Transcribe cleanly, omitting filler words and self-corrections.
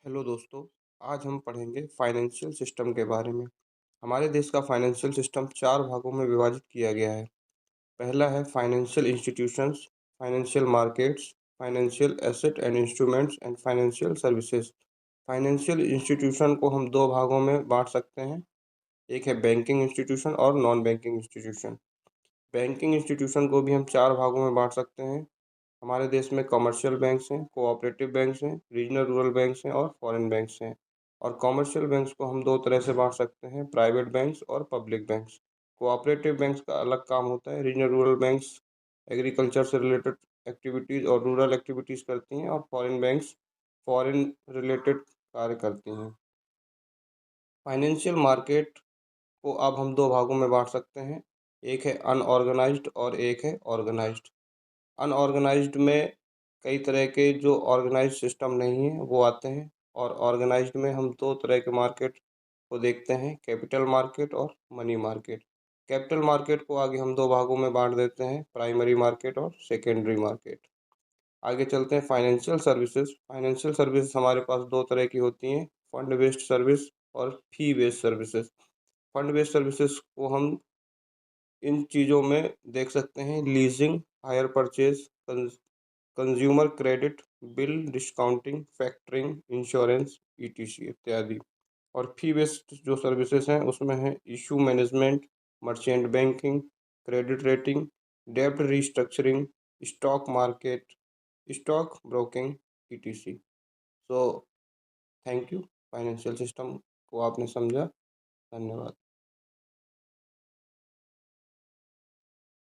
Hello दोस्तों। आज हम पढ़ेंगे फाइनेंशियल सिस्टम के बारे में। हमारे देश का फाइनेंशियल सिस्टम चार भागों में विभाजित किया गया है। पहला है financial institutions, financial markets, financial asset and instruments and financial services. Financial institution को हम दो भागों में बांट सकते हैं। एक है बैंकिंग इंस्टीट्यूशन और non banking institution. Banking institution को भी हम चार भागों में बांट सकते हैं। हमारे देश में कमर्शियल बैंक्स हैं, कोऑपरेटिव बैंक्स हैं, रीजनल रूरल बैंक्स हैं और फॉरेन बैंक्स हैं। और कमर्शियल बैंक्स को हम दो तरह से बांट सकते हैं, प्राइवेट बैंक्स और पब्लिक बैंक्स। कोऑपरेटिव बैंक्स का अलग काम होता है। रीजनल रूरल बैंक्स एग्रीकल्चर से रिलेटेड एक्टिविटीज़ और रूरल एक्टिविटीज़ करती हैं, और फॉरेन बैंक्स फॉरेन रिलेटेड कार्य करती हैं। फाइनेंशियल मार्केट को अब हम दो भागों में बांट सकते हैं। एक है अनऑर्गेनाइज्ड और एक है ऑर्गेनाइज्ड। अनऑर्गेनाइज्ड में कई तरह के जो ऑर्गेनाइज्ड सिस्टम नहीं है वो आते हैं, और ऑर्गेनाइज्ड में हम दो तरह के मार्केट को देखते हैं, कैपिटल मार्केट और मनी मार्केट। कैपिटल मार्केट को आगे हम दो भागों में बांट देते हैं, प्राइमरी मार्केट और सेकेंडरी मार्केट। आगे चलते हैं फाइनेंशियल सर्विसेज। फाइनेंशियल सर्विसेज हमारे पास दो तरह की होती हैं, फंड बेस्ड सर्विस और fee based services. Fund based services को हम इन चीज़ों में देख सकते हैं, leasing, hire purchase, consumer credit, bill discounting, factoring, insurance, ETC इत्यादि। और फी बेस्ड जो सर्विसेज हैं उसमें है issue management, merchant banking, credit rating, डेब्ट restructuring, stock market, stock broking, ETC. So thank you. Financial system को आपने समझा। धन्यवाद।